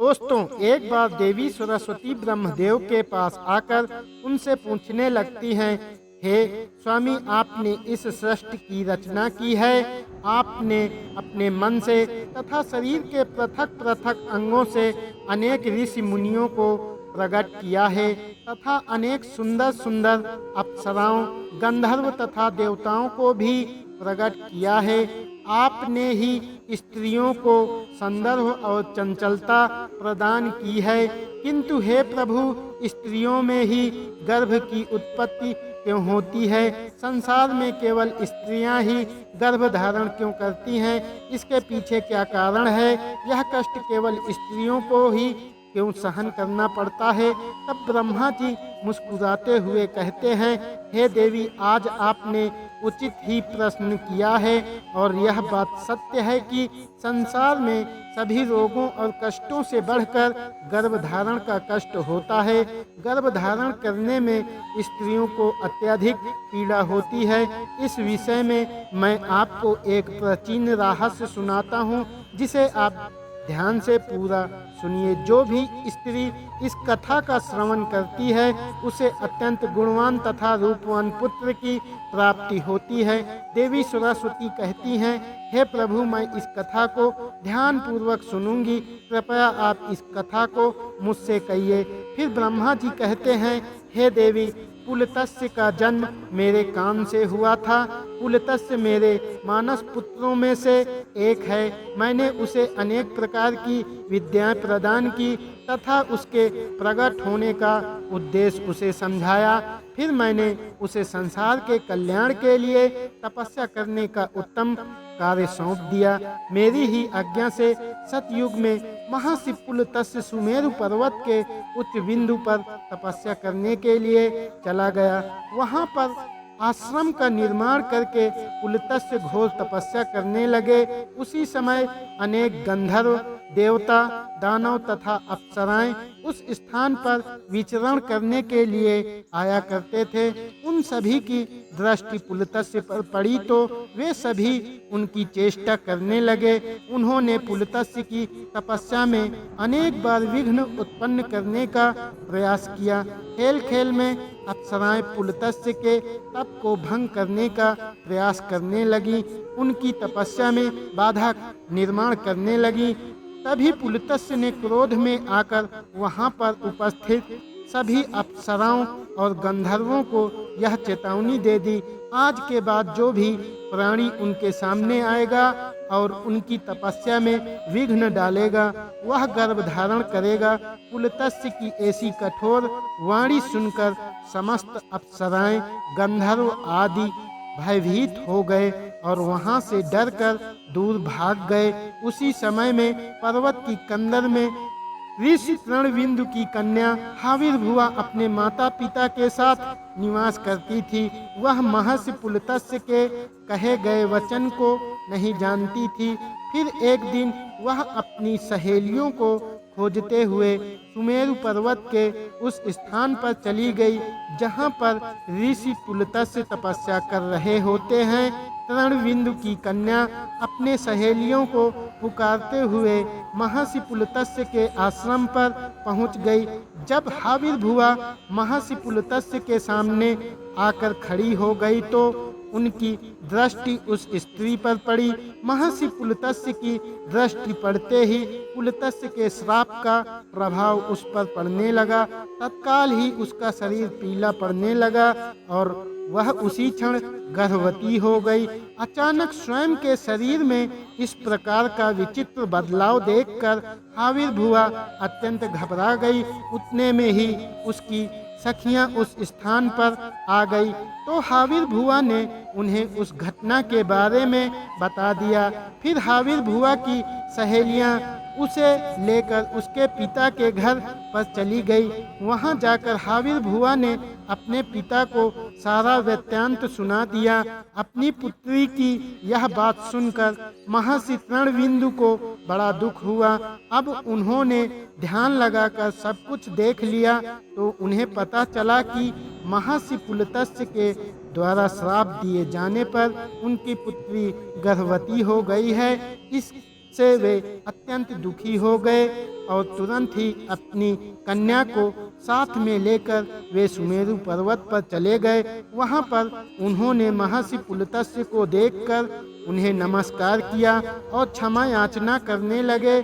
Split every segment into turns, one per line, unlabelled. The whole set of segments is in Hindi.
दोस्तों, एक बार देवी सरस्वती ब्रह्मदेव के पास आकर उनसे पूछने लगती हैं, हे स्वामी, आपने इस सृष्टि की रचना की है। आपने अपने मन से तथा शरीर के पृथक पृथक अंगों से अनेक ऋषि मुनियों को प्रकट किया है तथा अनेक सुंदर सुंदर अप्सराओं, गंधर्व तथा देवताओं को भी प्रकट किया है। आपने ही स्त्रियों को संदर्भ और चंचलता प्रदान की है, किंतु हे प्रभु, स्त्रियों में ही गर्भ की उत्पत्ति क्यों होती है? संसार में केवल स्त्रियां ही गर्भ धारण क्यों करती हैं? इसके पीछे क्या कारण है? यह कष्ट केवल स्त्रियों को ही क्यों सहन करना पड़ता है? तब ब्रह्मा जी मुस्कुराते हुए कहते हैं, हे देवी, आज आपने उचित ही प्रश्न किया है और यह बात सत्य है कि संसार में सभी रोगों और कष्टों से बढ़कर गर्भधारण का कष्ट होता है। गर्भधारण करने में स्त्रियों को अत्यधिक पीड़ा होती है। इस विषय में मैं आपको एक प्राचीन रहस्य सुनाता हूँ, जिसे आप ध्यान से पूरा सुनिए। जो भी स्त्री इस कथा का श्रवण करती है, उसे अत्यंत गुणवान तथा रूपवान पुत्र की प्राप्ति होती है। देवी सरस्वती कहती हैं, हे प्रभु, मैं इस कथा को ध्यान पूर्वक सुनूंगी, कृपया आप इस कथा को मुझसे कहिए। फिर ब्रह्मा जी कहते हैं, हे देवी, पुलत्स्य का जन्म मेरे कान से हुआ था। पुलत्स्य मेरे मानस पुत्रों में से एक है। मैंने उसे अनेक प्रकार की विद्याएं प्रदान की तथा उसके प्रकट होने का उद्देश्य उसे समझाया। फिर मैंने उसे संसार के कल्याण के लिए तपस्या करने का उत्तम कार्य सौंप दिया। मेरी ही आज्ञा से सतयुग में महर्षि पुलत्स्य सुमेरु पर्वत के उच्च बिंदु पर तपस्या करने के लिए चला गया। वहां पर आश्रम का निर्माण करके पुलत्स्य घोर तपस्या करने लगे। उसी समय अनेक गंधर्व, देवता, दानव तथा अप्सराएं उस स्थान पर विचरण करने के लिए आया करते थे। उन सभी की दृष्टि पुलत्स्य पर पड़ी तो वे सभी उनकी चेष्टा करने लगे। उन्होंने पुलत्स्य की तपस्या में अनेक बार विघ्न उत्पन्न करने का प्रयास किया। खेल खेल में अप्सराएं पुलत्स्य के तप को भंग करने का प्रयास करने लगी, उनकी तपस्या में बाधा निर्माण करने लगी। तभी पुलत्स्य ने क्रोध में आकर वहां पर उपस्थित सभी अप्सराओं और गंधर्वों को यह चेतावनी दे दी, आज के बाद जो भी प्राणी उनके सामने आएगा और उनकी तपस्या में विघ्न डालेगा, वह गर्भ धारण करेगा। पुलत्स्य की ऐसी कठोर वाणी सुनकर समस्त अप्सराएं, गंधर्व आदि भयभीत हो गए और वहां से डरकर दूर भाग गए। उसी समय में पर्वत की कंदर में ऋषि तृणबिंदु की कन्या हाविर्भुआ अपने माता पिता के साथ निवास करती थी। वह महर्षि पुलत्स्य के कहे गए वचन को नहीं जानती थी। फिर एक दिन वह अपनी सहेलियों को खोजते हुए सुमेरु पर्वत के उस स्थान पर चली गई जहां पर ऋषि पुलत्स्य तपस्या कर रहे होते हैं। तृणबिंदु की कन्या अपने सहेलियों को पुकारते हुए महर्षि पुलत्स्य के आश्रम पर पहुंच गई। जब हाविर्भुआ महर्षि पुलत्स्य के सामने आकर खड़ी हो गई तो उनकी दृष्टि उस स्त्री पर पड़ी। महर्षि पुलत्स्य की दृष्टि पड़ते ही पुलत्स्य के श्राप का प्रभाव उस पर पड़ने लगा। तत्काल ही उसका शरीर पीला पड़ने लगा और वह उसी क्षण गर्भवती हो गई। अचानक स्वयं के शरीर में इस प्रकार का विचित्र बदलाव देखकर हाविर्भुआ अत्यंत घबरा गई। उतने में ही उसकी सखियां उस स्थान पर आ गई तो हाविर्भुआ ने उन्हें उस घटना के बारे में बता दिया। फिर हाविर्भुआ की सहेलियां उसे लेकर उसके पिता के घर पर चली गई। वहां जाकर हाविर्भुआ ने अपने पिता को सारा वृत्तांत सुना दिया। अपनी पुत्री की यह बात सुनकर महर्षि तृणबिंदु को बड़ा दुख हुआ। अब उन्होंने ध्यान लगाकर सब कुछ देख लिया तो उन्हें पता चला कि महर्षि पुलत्स्य के द्वारा श्राप दिए जाने पर उनकी पुत्री गर्भवती हो गई है। इससे वे अत्यंत दुखी हो गए। और तुरंत ही अपनी कन्या को साथ में लेकर वे सुमेरु पर्वत पर चले गए। वहां पर उन्होंने महर्षि पुलत्स्य को देखकर उन्हें नमस्कार किया और क्षमा याचना करने लगे।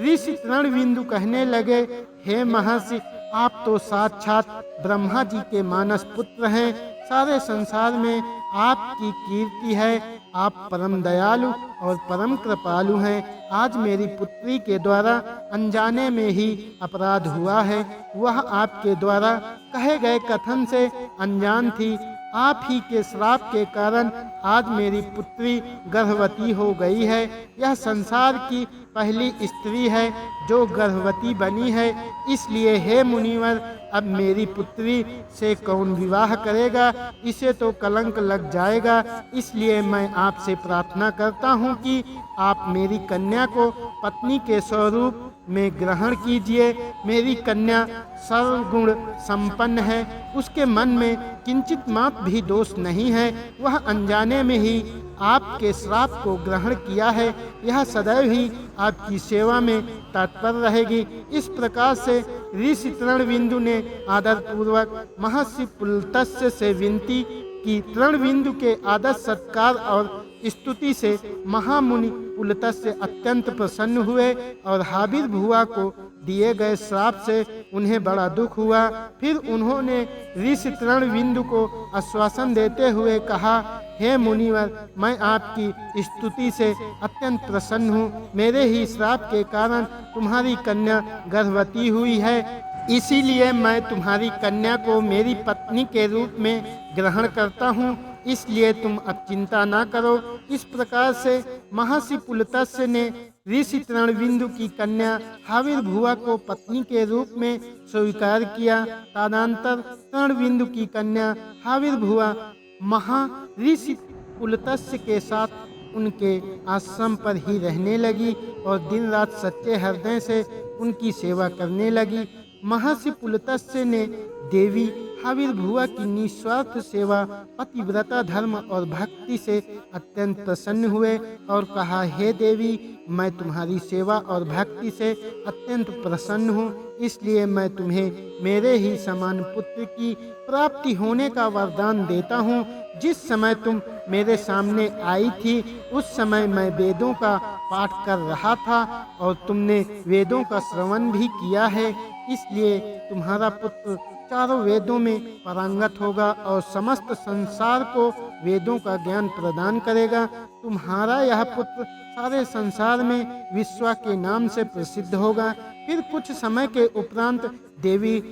ऋषि तृणबिंदु कहने लगे, हे महर्षि, आप तो साक्षात ब्रह्मा जी के मानस पुत्र हैं। सारे संसार में आपकी कीर्ति है। आप परम दयालु और परम कृपालु हैं। आज मेरी पुत्री के द्वारा अनजाने में ही अपराध हुआ है। वह आपके द्वारा कहे गए कथन से अनजान थी। आप ही के श्राप के कारण आज मेरी पुत्री गर्भवती हो गई है। यह संसार की पहली स्त्री है जो गर्भवती बनी है। इसलिए हे मुनिवर, अब मेरी पुत्री से कौन विवाह करेगा? इसे तो कलंक लग जाएगा। इसलिए मैं आपसे प्रार्थना करता हूँ कि आप मेरी कन्या को पत्नी के स्वरूप में ग्रहण कीजिए। मेरी कन्या सर्वगुण संपन्न है। उसके मन में किंचित मात्र भी दोष नहीं है। वह अनजाने में ही आपके श्राप को ग्रहण किया है। यह सदैव ही आपकी सेवा में तत्पर रहेगी। इस प्रकार से ऋषि तृणबिंदु ने आदरपूर्वक महर्षि पुलत्स्य से विनती की। तृणबिंदु के आदर सत्कार और स्तुति से महामुनि पुलत्स्य अत्यंत प्रसन्न हुए और हाबिर भुआ को दिए गए श्राप से उन्हें बड़ा दुख हुआ। फिर उन्होंने ऋषि तृणबिंदु को आश्वासन देते हुए कहा, हे मुनिवर, मैं आपकी स्तुति से अत्यंत प्रसन्न हूँ। मेरे ही श्राप के कारण तुम्हारी कन्या गर्भवती हुई है। इसीलिए मैं तुम्हारी कन्या को मेरी पत्नी के रूप में ग्रहण करता हूँ। इसलिए तुम अब चिंता ना करो। इस प्रकार से महर्षि पुलत्स्य ने ऋषि तृणबिंदु की कन्या हाबिर भुआ को पत्नी के रूप में स्वीकार किया। तदनंतर तृणबिंदु की कन्या हाबिर भुआ महर्षि पुलत्स्य के साथ उनके आश्रम पर ही रहने लगी और दिन रात सच्चे हृदय से उनकी सेवा करने लगी। महर्षि पुलत्स्य ने देवी हाबिर भुआ की निस्वार्थ सेवा, पतिव्रता धर्म और भक्ति से अत्यंत प्रसन्न हुए और कहा, हे देवी, मैं तुम्हारी सेवा और भक्ति से अत्यंत प्रसन्न हूँ। इसलिए मैं तुम्हें मेरे ही समान पुत्र की प्राप्ति होने का वरदान देता हूँ। जिस समय तुम मेरे सामने आई थी उस समय मैं वेदों का पाठ कर रहा था और तुमने वेदों का श्रवण भी किया है। इसलिए तुम्हारा पुत्र चारों वेदों में पारंगत होगा और समस्त संसार को वेदों का ज्ञान प्रदान करेगा। तुम्हारा यह पुत्र सारे संसार में विश्वा के नाम से प्रसिद्ध होगा। फिर कुछ समय के उपरांत देवी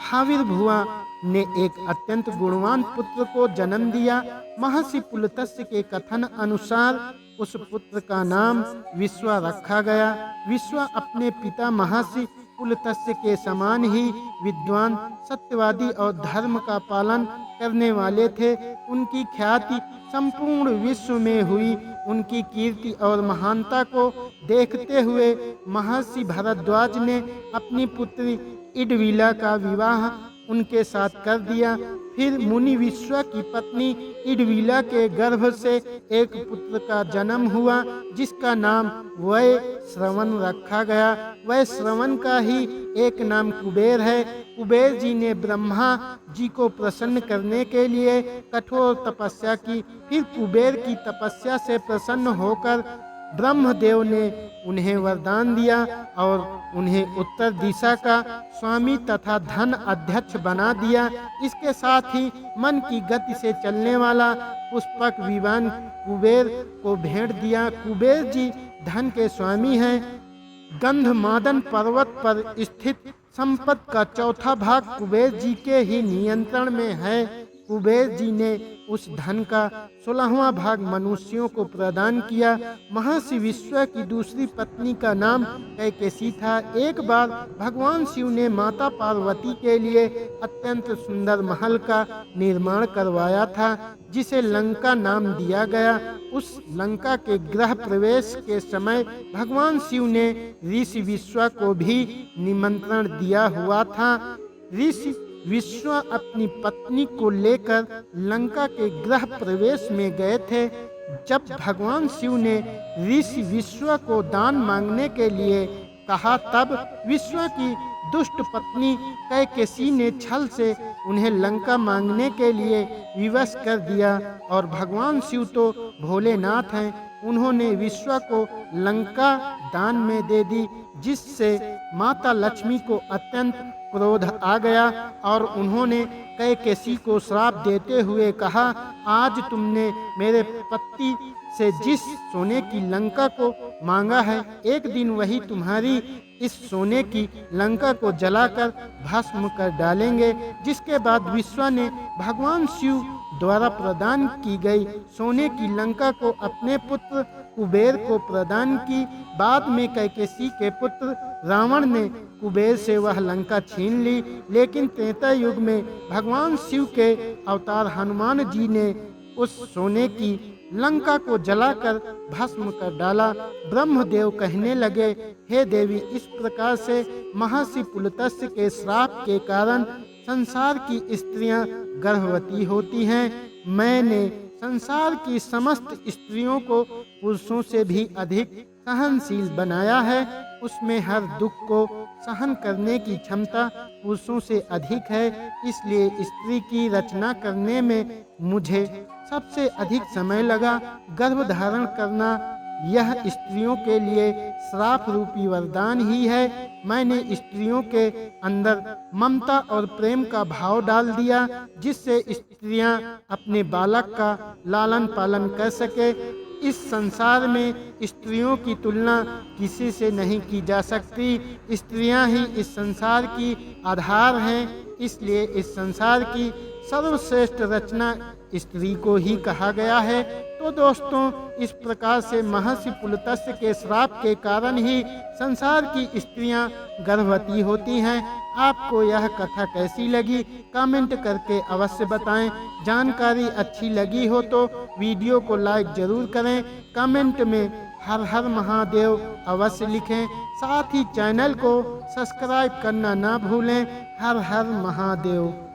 हाबिर भुआ ने एक अत्यंत गुणवान पुत्र को जन्म दिया। महर्षि पुलत्स्य के कथन अनुसार उस पुत्र का नाम विश्वा रखा गया। विश्वा अपने पिता महर्षि पुलत्स्य के समान ही विद्वान, सत्यवादी और धर्म का पालन करने वाले थे। उनकी ख्याति संपूर्ण विश्व में हुई। उनकी कीर्ति और महानता को देखते हुए महर्षि भारद्वाज ने अपनी पुत्री इडविला का विवाह उनके साथ कर दिया। फिर मुनि विश्वा की पत्नी इडविला के गर्भ से एक पुत्र का जन्म हुआ जिसका नाम वै श्रवण रखा गया। वै श्रवण का ही एक नाम कुबेर है। कुबेर जी ने ब्रह्मा जी को प्रसन्न करने के लिए कठोर तपस्या की। फिर कुबेर की तपस्या से प्रसन्न होकर ब्रह्मदेव ने उन्हें वरदान दिया और उन्हें उत्तर दिशा का स्वामी तथा धन अध्यक्ष बना दिया। इसके साथ ही मन की गति से चलने वाला पुष्पक विमान कुबेर को भेंट दिया। कुबेर जी धन के स्वामी हैं। गंधमादन पर्वत पर स्थित संपत्ति का चौथा भाग कुबेर जी के ही नियंत्रण में है। कुबेर जी ने उस धन का 16वां भाग मनुष्यों को प्रदान किया। महर्षि विश्वा की दूसरी पत्नी का नाम कैकेयी था। एक बार भगवान शिव ने माता पार्वती के लिए अत्यंत सुंदर महल का निर्माण करवाया था जिसे लंका नाम दिया गया। उस लंका के गृह प्रवेश के समय भगवान शिव ने ऋषि विश्वा को भी निमंत्रण दिया हुआ था। ऋषि विश्वा अपनी पत्नी को लेकर लंका के गृह प्रवेश में गए थे। जब भगवान शिव ने ऋषि विश्वा को दान मांगने के लिए कहा। तब विश्वा की दुष्ट पत्नी कैकेयी ने छल से उन्हें लंका मांगने के लिए विवश कर दिया। और भगवान शिव तो भोलेनाथ हैं, उन्होंने विश्वा को लंका दान में दे दी, जिससे माता लक्ष्मी को अत्यंत क्रोध आ गया और उन्होंने कैकेयी को श्राप देते हुए कहा, आज तुमने मेरे पति से जिस सोने की लंका को मांगा है, एक दिन वही तुम्हारी इस सोने की लंका को जलाकर भस्म कर डालेंगे। जिसके बाद विश्वा ने भगवान शिव द्वारा प्रदान की गई सोने की लंका को अपने पुत्र कुबेर को प्रदान की। बाद में कैकेयी के पुत्र रावण ने कुबेर से वह लंका छीन ली, लेकिन त्रेता युग में भगवान शिव के अवतार हनुमान जी ने उस सोने की लंका को जलाकर भस्म कर डाला। ब्रह्मदेव कहने लगे, हे देवी, इस प्रकार से महर्षि पुलत्स्य के श्राप के कारण संसार की स्त्रियां गर्भवती होती हैं। मैंने संसार की समस्त स्त्रियों को पुरुषों से भी अधिक सहनशील बनाया है। उसमें हर दुख को सहन करने की क्षमता पुरुषों से अधिक है। इसलिए स्त्री की रचना करने में मुझे सबसे अधिक समय लगा। गर्भ धारण करना यह स्त्रियों के लिए श्राप रूपी वरदान ही है। मैंने स्त्रियों के अंदर ममता और प्रेम का भाव डाल दिया, जिससे स्त्रियां अपने बालक का लालन पालन कर सके। इस संसार में स्त्रियों की तुलना किसी से नहीं की जा सकती। स्त्रियां ही इस संसार की आधार हैं, इसलिए इस संसार की सर्वश्रेष्ठ रचना स्त्री को ही कहा गया है। तो दोस्तों, इस प्रकार से महर्षि पुलत्स्य के श्राप के कारण ही संसार की स्त्रियां गर्भवती होती हैं। आपको यह कथा कैसी लगी, कमेंट करके अवश्य बताएं। जानकारी अच्छी लगी हो तो वीडियो को लाइक जरूर करें। कमेंट में हर हर महादेव अवश्य लिखें। साथ ही चैनल को सब्सक्राइब करना ना भूलें। हर हर महादेव।